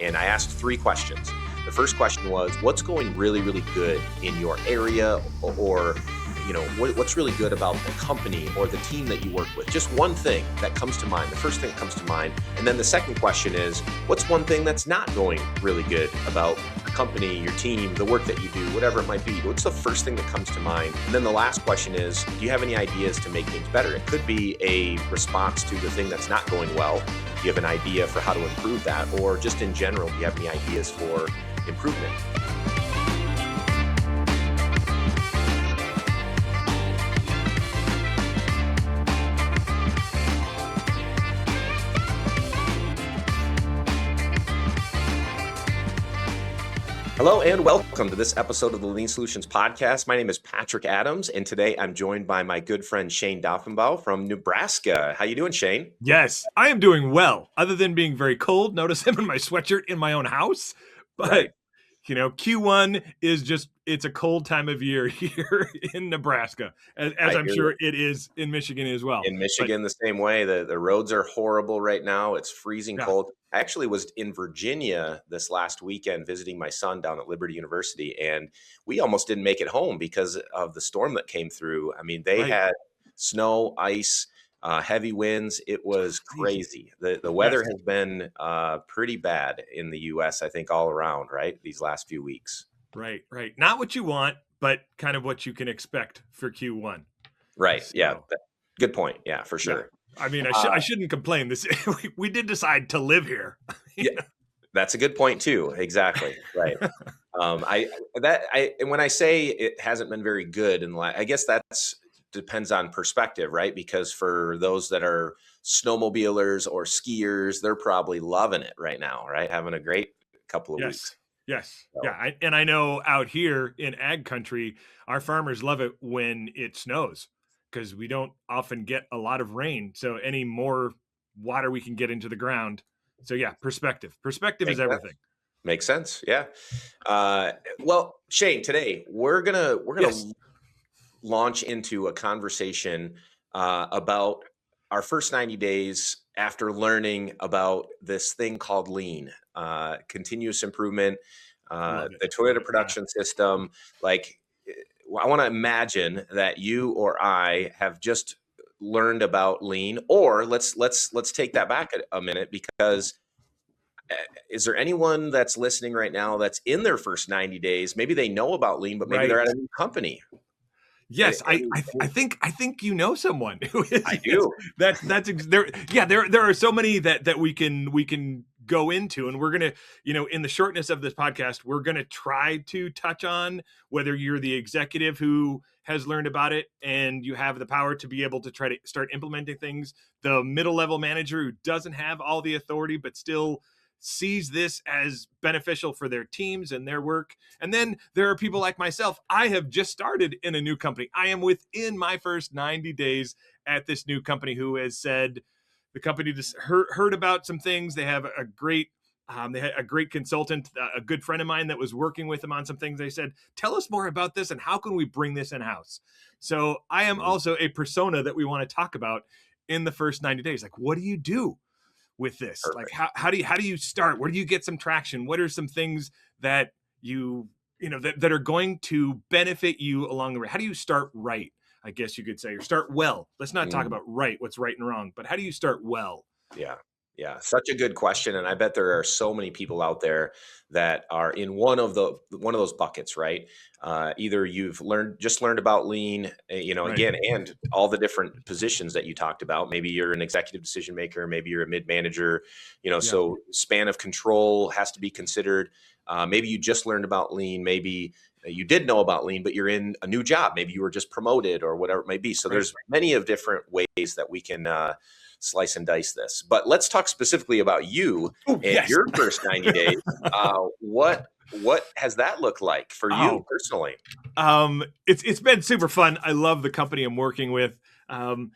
And I asked 3 questions. The first question was, what's going really, really good in your area, or what's really good about the company or the team that you work with? Just one thing that comes to mind, the first thing that comes to mind. And then the second question is, what's one thing that's not going really good about the company, your team, the work that you do, whatever it might be? What's the first thing that comes to mind? And then the last question is, do you have any ideas to make things better? It could be a response to the thing that's not going well. Do you have an idea for how to improve that? Or just in general, do you have any ideas for improvement? Hello and welcome to this episode of the Lean Solutions Podcast. My name is Patrick Adams, and today I'm joined by my good friend Shayne Daughenbaugh from Nebraska. How you doing, Shayne? Yes, I am doing well, other than being very cold. Notice I'm in my sweatshirt in my own house. But, Right. Q1 is it's a cold time of year here in Nebraska, as I'm sure it is in Michigan as well. In Michigan, the same way. The roads are horrible right now. It's freezing cold. I actually was in Virginia this last weekend visiting my son down at Liberty University, and we almost didn't make it home because of the storm that came through. I mean, they had snow, ice, heavy winds. It was crazy. The weather has been pretty bad in the U.S., I think, all around, right, these last few weeks. Right. Not what you want, but kind of what you can expect for Q1. Right. So, yeah. Good point. Yeah, for sure. Yeah. I mean, I shouldn't complain. This we did decide to live here. Yeah, that's a good point too. Exactly. Right. And when I say it hasn't been very good, I guess that's depends on perspective, right? Because for those that are snowmobilers or skiers, they're probably loving it right now, right? Having a great couple of weeks. Yes. So. Yeah. And I know out here in ag country, our farmers love it when it snows because we don't often get a lot of rain. So any more water we can get into the ground. So yeah, perspective is everything. Makes sense. Yeah. Well, Shayne, today we're gonna launch into a conversation about our first 90 days after learning about this thing called lean, continuous improvement, the Toyota production system. Like, I want to imagine that you or I have just learned about lean, or let's take that back a minute, because is there anyone that's listening right now that's in their first 90 days? Maybe they know about lean, but maybe they're at a new company. Yes, I think you know someone who is. I do. That's there. Yeah, there are so many that we can go into, and we're gonna, in the shortness of this podcast, we're gonna try to touch on whether you're the executive who has learned about it and you have the power to be able to try to start implementing things, the middle level manager who doesn't have all the authority but still sees this as beneficial for their teams and their work. And then there are people like myself. I have just started in a new company. I am within my first 90 days at this new company who has said the company just heard about some things. They have a great they had a great consultant, a good friend of mine that was working with them on some things. They said, tell us more about this and how can we bring this in-house? So I am also a persona that we want to talk about in the first 90 days. Like, what do you do with this? Perfect. Like, how do you start? Where do you get some traction? What are some things that that are going to benefit you along the way? How do you start right? I guess you could say, or start well. Let's not talk about what's right and wrong, but how do you start well? Yeah. Such a good question. And I bet there are so many people out there that are in one of those buckets, right? Either you've just learned about lean, again, and all the different positions that you talked about. Maybe you're an executive decision maker, maybe you're a mid-manager, so span of control has to be considered. Maybe you just learned about lean, maybe you did know about lean, but you're in a new job. Maybe you were just promoted or whatever it may be. So there's many of different ways that we can slice and dice this. But let's talk specifically about you and your first 90 days. What has that looked like for you personally? It's been super fun. I love the company I'm working with. And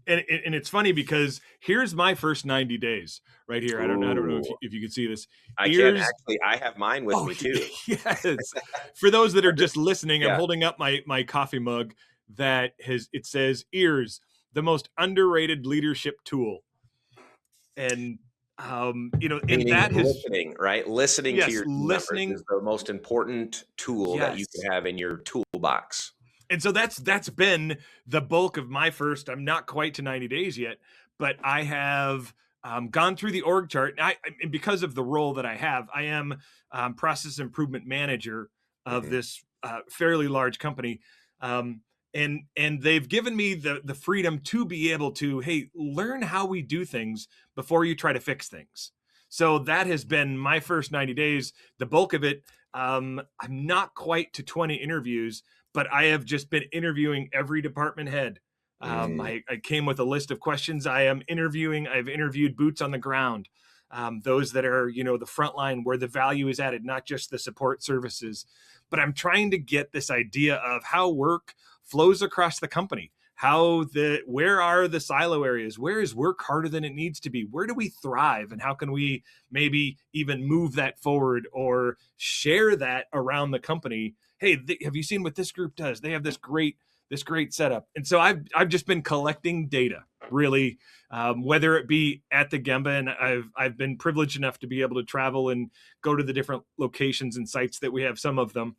it's funny because here's my first 90 days right here. I don't know if you can see this. I can actually. I have mine with me too. Yes. For those that are just listening, I'm holding up my coffee mug it says ears, the most underrated leadership tool. And And Meaning that has, listening, right? Listening to yes, your team members listening. is the most important tool that you Yes. can have in your toolbox. And so that's been the bulk of my first. I'm not quite to 90 days yet, but I have gone through the org chart. And because of the role that I have, I am process improvement manager of Mhm. this fairly large company. Um, and they've given me the freedom to be able to, hey, learn how we do things before you try to fix things. So that has been my first 90 days. The bulk of it, I'm not quite to 20 interviews, but I have just been interviewing every department head. Mm, I came with a list of questions. I've interviewed boots on the ground, those that are, the front line where the value is added, not just the support services. But I'm trying to get this idea of how work flows across the company. Where are the silo areas? Where is work harder than it needs to be? Where do we thrive? And how can we maybe even move that forward or share that around the company? Hey, have you seen what this group does? They have this great setup. And so I've just been collecting data, really, whether it be at the Gemba, and I've been privileged enough to be able to travel and go to the different locations and sites that we have, some of them,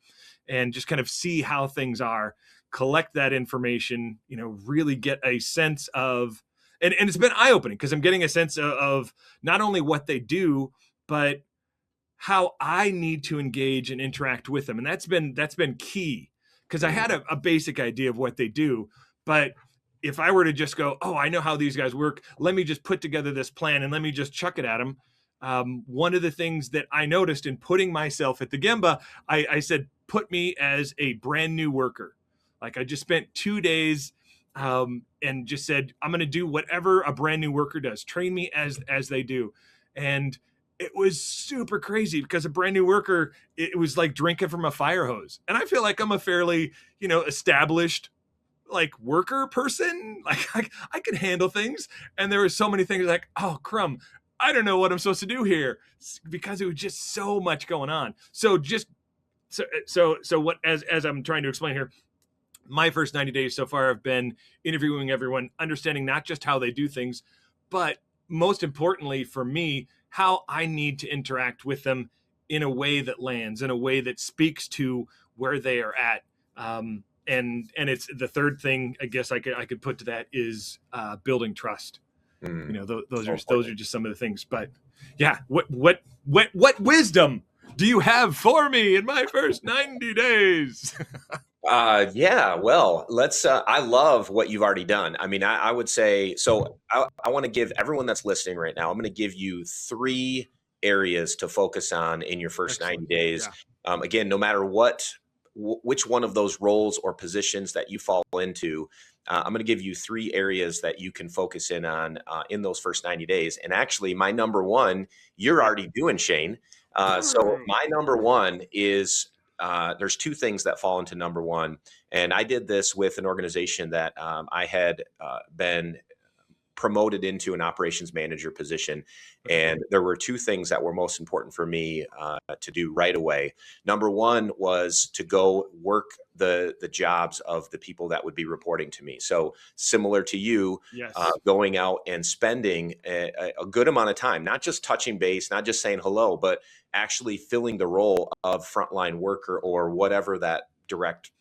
and just kind of see how things are, collect that information, really get a sense of, and it's been eye-opening because I'm getting a sense of not only what they do, but how I need to engage and interact with them. And that's been key, because I mm, had a basic idea of what they do. But if I were to just go, oh, I know how these guys work, let me just put together this plan and let me just chuck it at them. One of the things that I noticed in putting myself at the Gemba, I said, put me as a brand new worker. Like, I just spent 2 days and just said, I'm going to do whatever a brand new worker does. Train me as they do. And it was super crazy because a brand new worker, it was like drinking from a fire hose. And I feel like I'm a fairly, established like worker person. Like, I can handle things. And there were so many things like, oh, crumb, I don't know what I'm supposed to do here, because it was just so much going on. So just so what, as I'm trying to explain here, my first 90 days so far have been interviewing everyone, understanding not just how they do things, but most importantly for me, how I need to interact with them in a way that lands, in a way that speaks to where they are at. And it's the third thing I guess I could put to that is building trust. mm. Those So are those important. are just some of the things. But yeah, what wisdom do you have for me in my first 90 days? Yeah, well, let's. I love what you've already done. I mean, I would say so. I want to give everyone that's listening right now, I'm going to give you three areas to focus on in your first Excellent. 90 days. Yeah. Again, no matter which one of those roles or positions that you fall into, I'm going to give you three areas that you can focus in on in those first 90 days. And actually, my number one, you're Great. already doing, Shane. So my number one is there's two things that fall into number one. And I did this with an organization that I had been promoted into an operations manager position. Okay. And there were two things that were most important for me to do right away. Number one was to go work the jobs of the people that would be reporting to me. So similar to you, Yes. going out and spending a good amount of time, not just touching base, not just saying hello, but actually filling the role of frontline worker or whatever that direct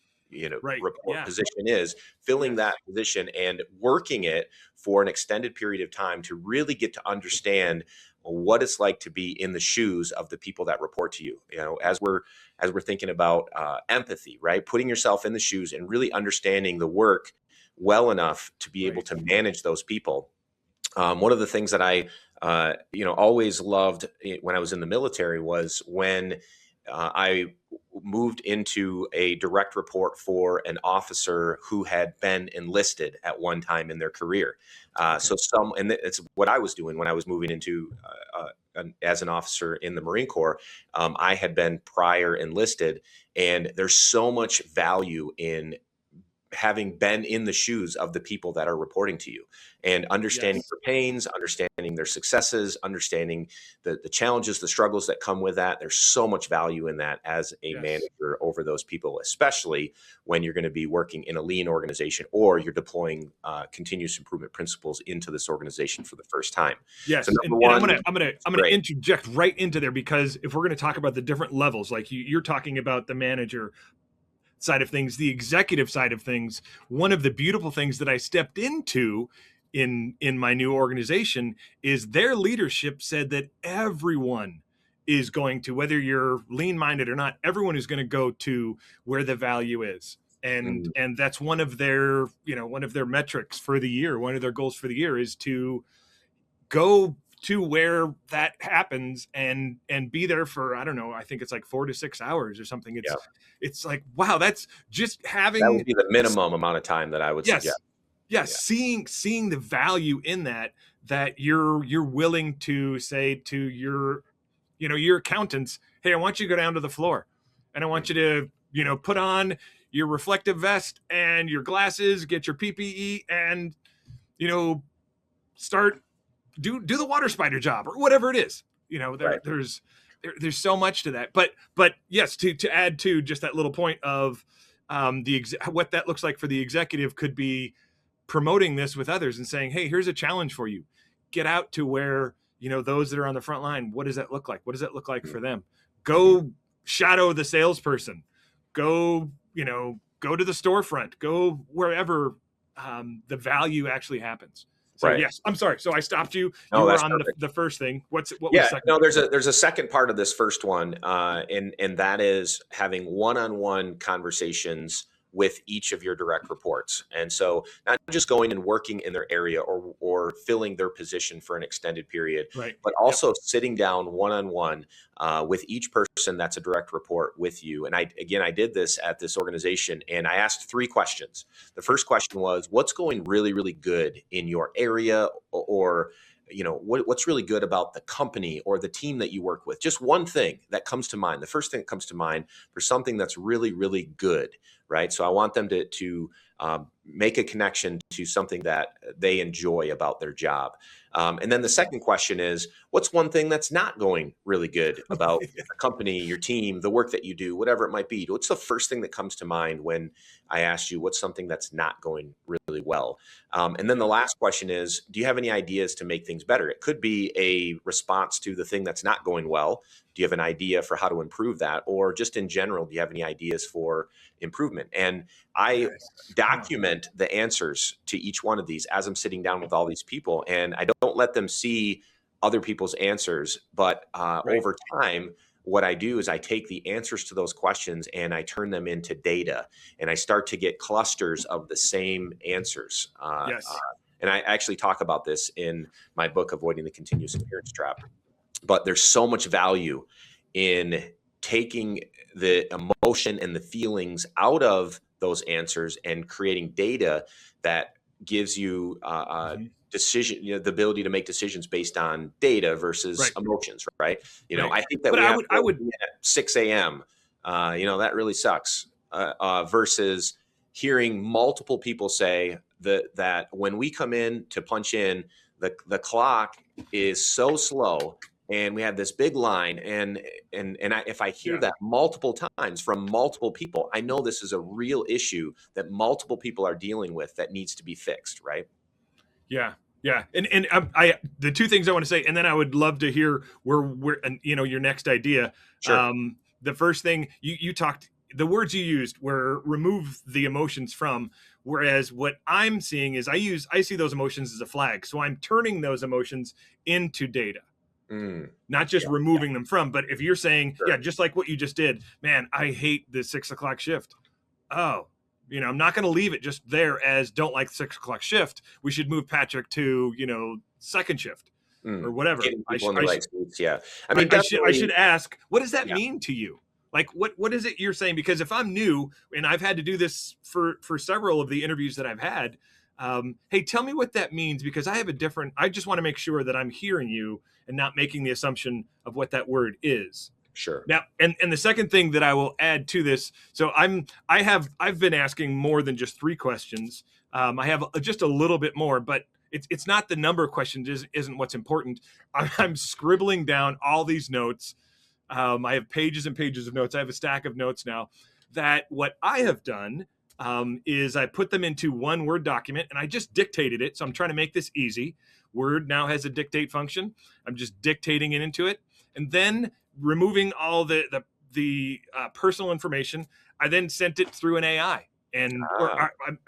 Right. report Yeah. position is, filling that Yes. position and working it for an extended period of time to really get to understand what it's like to be in the shoes of the people that report to you. As we're thinking about empathy, right? Putting yourself in the shoes and really understanding the work well enough to be able Right. to manage those people. One of the things that I always loved when I was in the military was when I moved into a direct report for an officer who had been enlisted at one time in their career. Okay. And it's what I was doing when I was moving into as an officer in the Marine Corps. I had been prior enlisted, and there's so much value in having been in the shoes of the people that are reporting to you and understanding Yes. their pains, understanding their successes, understanding the challenges, the struggles that come with that. There's so much value in that as a Yes. manager over those people, especially when you're going to be working in a lean organization or you're deploying continuous improvement principles into this organization for the first time. So Yes, number and one, I'm gonna great. interject right into there, because if we're going to talk about the different levels, like you're talking about the manager side of things, the executive side of things, one of the beautiful things that I stepped into in my new organization is their leadership said that everyone is going to, whether you're lean minded or not, everyone is going to go to where the value is. And Mm, that's one of their, one of their metrics for the year, one of their goals for the year is to go to where that happens and be there for, I don't know, I think it's like 4 to 6 hours or something. yeah, It's like, wow, that's just that would having, be the minimum amount of time that I would suggest. yes, yes, Yeah. seeing the value in that, that you're willing to say to your, your accountants, hey, I want you to go down to the floor and I want you to, put on your reflective vest and your glasses, get your PPE, and, start do the water spider job or whatever it is. Right. There's so much to that. But yes, to add to just that little point of what that looks like for the executive could be promoting this with others and saying, hey, here's a challenge for you. Get out to where, those that are on the front line, what does that look like? What does that look like for them? Mm-hmm. Go shadow the salesperson. Go, go to the storefront. Go wherever the value actually happens. So Right. yes, I'm sorry. So I stopped you. You No, were that's on perfect. the first thing. What was Yeah, the second no, thing? there's a second part of this first one, and that is having one-on-one conversations with each of your direct reports. And so not just going and working in their area or filling their position for an extended period, Right. but Yep. also sitting down one-on-one with each person that's a direct report with you. And I did this at this organization, and I asked 3 questions. The first question was, what's going really, really good in your area, or what's really good about the company or the team that you work with? Just one thing that comes to mind, the first thing that comes to mind for something that's really, really good, right? So I want them to make a connection to something that they enjoy about their job. And then the second question is, what's one thing that's not going really good about the company, your team, the work that you do, whatever it might be? What's the first thing that comes to mind when I asked you what's something that's not going really well? And then the last question is, do you have any ideas to make things better? It could be a response to the thing that's not going well. Do you have an idea for how to improve that? Or just in general, do you have any ideas for improvement? And I Yes. Oh, document the answers to each one of these as I'm sitting down with all these people. And I don't let them see other people's answers. But right. over time, what I do is I take the answers to those questions and I turn them into data, and I start to get clusters of the same answers. Yes. And I actually talk about this in my book, Avoiding the Continuous Appearance Trap. But there's so much value in taking the emotion and the feelings out of those answers and creating data that gives you Mhm. decision, the ability to make decisions based on data versus Right. emotions, right? Right. I think that But we have I to would, be at 6 a.m. That really sucks. Versus hearing multiple people say that when we come in to punch in, the clock is so slow and we have this big line, if I hear yeah. that multiple times from multiple people, I know this is a real issue that multiple people are dealing with that needs to be fixed, right? Yeah, yeah, and I the two things I want to say, and then I would love to hear where and your next idea. Sure. The first thing you talked, the words you used were remove the emotions from. Whereas what I'm seeing is I see those emotions as a flag, so I'm turning those emotions into data, Mm, not just yeah, removing them from. But if you're saying, sure. yeah, just like what you just did, man, I hate the 6 o'clock shift. Oh, I'm not going to leave it just there as don't like 6 o'clock shift. We should move Patrick to, second shift or whatever. Getting people in the right seats. Yeah. I mean, I definitely. should ask, what does that Yeah. mean to you? Like, what is it you're saying? Because if I'm new and I've had to do this for several of the interviews that I've had, hey, tell me what that means, because I just want to make sure that I'm hearing you and not making the assumption of what that word is. Sure. Now, and the second thing that I will add to this, so I've been asking more than just 3 questions. I have just a little bit more, but it's not the number of questions isn't what's important. I'm scribbling down all these notes. I have pages and pages of notes. I have a stack of notes now. That what I have done is I put them into one Word document and I just dictated it. So I'm trying to make this easy. Word now has a dictate function. I'm just dictating it into it, and then removing all the personal information. I then sent it through an AI, and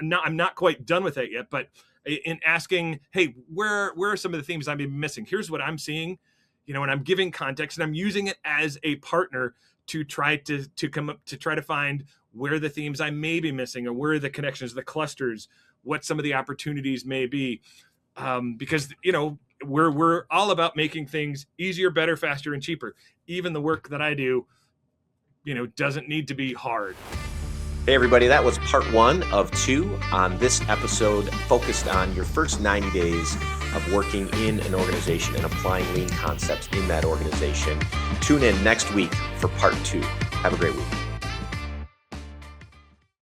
I'm not quite done with that yet. But in asking, hey, where are some of the themes I'm missing? Here's what I'm seeing, and I'm giving context, and I'm using it as a partner to try to come up to try to find where the themes I may be missing, or where the connections, the clusters, what some of the opportunities may be, because we're all about making things easier, better, faster, and cheaper. Even the work that I do, doesn't need to be hard. Hey everybody, that was part 1 of 2 on this episode focused on your first 90 days of working in an organization and applying lean concepts in that organization. Tune in next week for part 2. Have a great week.